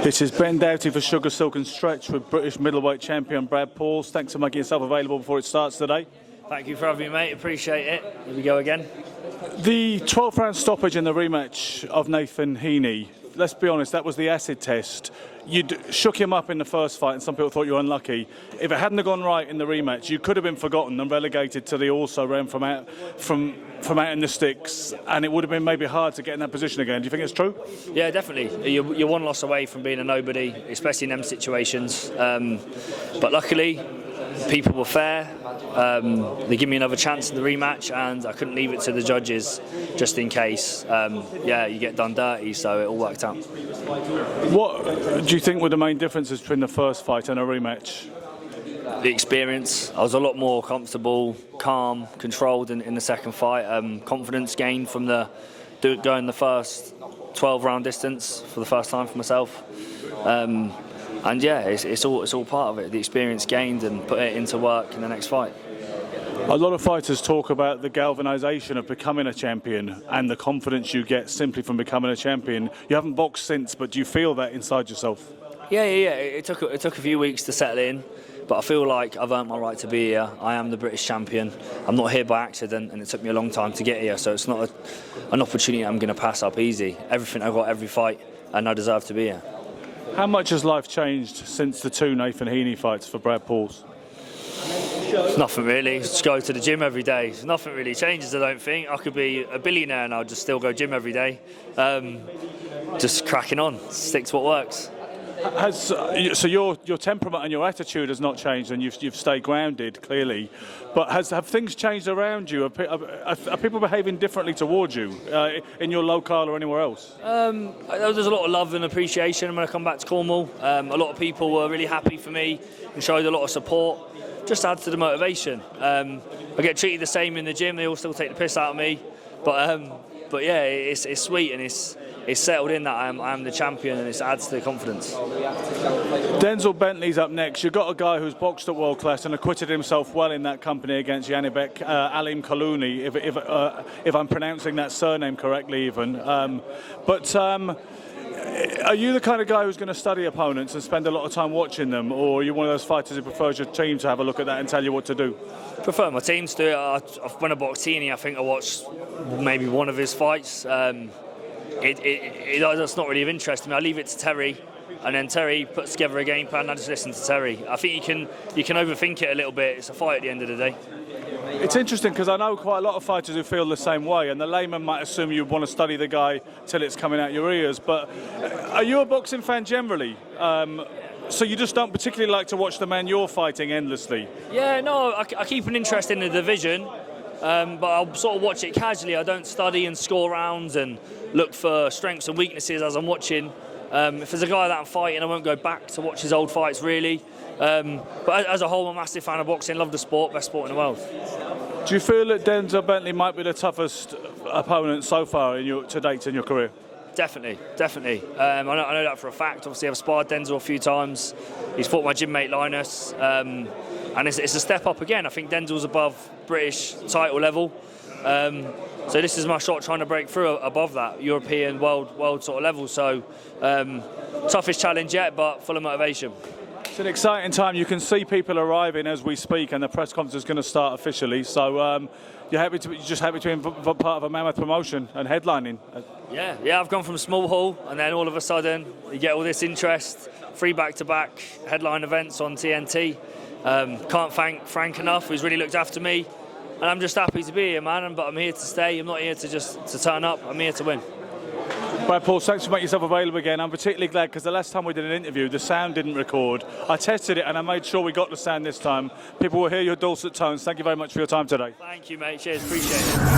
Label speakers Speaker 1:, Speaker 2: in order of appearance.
Speaker 1: This is Ben Doughty for Sugar, Silk and Stretch with British Middleweight Champion Brad Pauls. Thanks for making yourself available before it starts today.
Speaker 2: Thank you for having me, mate. Appreciate it. Here we go again.
Speaker 1: The 12th round stoppage in the rematch of Nathan Heaney, let's be honest, that was the acid test. You shook him up in the first fight and some people thought you were unlucky. If it hadn't have gone right in the rematch, you could have been forgotten and relegated to the also round from out in the sticks, and it would have been maybe hard to get in that position again. Do you think it's true?
Speaker 2: Yeah, definitely. You're one loss away from being a nobody, especially in them situations. But luckily, people were fair. They give me another chance in the rematch, and I couldn't leave it to the judges just in case. Yeah, you get done dirty, so it all worked out.
Speaker 1: What do you think were the main differences between the first fight and a rematch?
Speaker 2: The experience. I was a lot more comfortable, calm, controlled in the second fight. Confidence gained from going the first 12-round distance for the first time for myself. And yeah, it's all part of it. The experience gained and put it into work in the next fight.
Speaker 1: A lot of fighters talk about the galvanisation of becoming a champion and the confidence you get simply from becoming a champion. You haven't boxed since, but do you feel that inside yourself?
Speaker 2: Yeah. It took a few weeks to settle in, but I feel like I've earned my right to be here. I am the British champion. I'm not here by accident, and it took me a long time to get here, so it's not an opportunity I'm going to pass up easy. Everything I got, every fight, and I deserve to be here.
Speaker 1: How much has life changed since the two Nathan Heaney fights for Brad Pauls?
Speaker 2: Nothing really. Just go to the gym every day. Nothing really changes, I don't think. I could be a billionaire and I'll just still go gym every day. Just cracking on. Stick to what works.
Speaker 1: So your temperament and your attitude has not changed, and you've stayed grounded clearly. But have things changed around you? Are people behaving differently towards you in your local or anywhere else?
Speaker 2: There's a lot of love and appreciation when I come back to Cornwall. A lot of people were really happy for me and showed a lot of support. Just adds to the motivation. I get treated the same in the gym. They all still take the piss out of me, but yeah, it's sweet, and it's settled in that I'm the champion, and it adds to the confidence.
Speaker 1: Denzel Bentley's up next. You've got a guy who's boxed at world class and acquitted himself well in that company against Yanibek Alim Kalouni, if I'm pronouncing that surname correctly even. Are you the kind of guy who's going to study opponents and spend a lot of time watching them, or are you one of those fighters who prefers your team to have a look at that and tell you what to do?
Speaker 2: Prefer my team to do it. When I boxed Heaney, I think I watched maybe one of his fights. That's not really of interest to me. I leave it to Terry, and then Terry puts together a game plan. I just listen to Terry. I think you can overthink it a little bit. It's a fight at the end of the day.
Speaker 1: It's interesting because I know quite a lot of fighters who feel the same way, and the layman might assume you want to study the guy till it's coming out your ears. But are you a boxing fan generally? So you just don't particularly like to watch the man you're fighting endlessly? Yeah, no,
Speaker 2: I keep an interest in the division. But I'll sort of watch it casually. I don't study and score rounds and look for strengths and weaknesses as I'm watching. If there's a guy that I'm fighting, I won't go back to watch his old fights really. But as a whole, I'm a massive fan of boxing, love the sport, best sport in the world.
Speaker 1: Do you feel that Denzel Bentley might be the toughest opponent so far to date in your career?
Speaker 2: Definitely. I know that for a fact. Obviously, I've sparred Denzel a few times. He's fought my gym mate Linus. And it's a step up again. I think Denzel's above British title level. So this is my shot trying to break through above that European, world sort of level. So toughest challenge yet, but full of motivation.
Speaker 1: It's an exciting time. You can see people arriving as we speak, and the press conference is going to start officially. So you're just happy to be part of a mammoth promotion and headlining.
Speaker 2: Yeah. I've gone from small hall, and then all of a sudden you get all this interest, 3 back-to-back headline events on TNT. Can't thank Frank enough, who's really looked after me, and I'm just happy to be here, man. But I'm here to stay. I'm not here to turn up. I'm here to win.
Speaker 1: Brad Pauls, thanks for making yourself available again. I'm particularly glad because the last time we did an interview, the sound didn't record. I tested it and I made sure we got the sound this time. People will hear your dulcet tones. Thank you very much for your time today.
Speaker 2: Thank you, mate. Cheers. Appreciate it.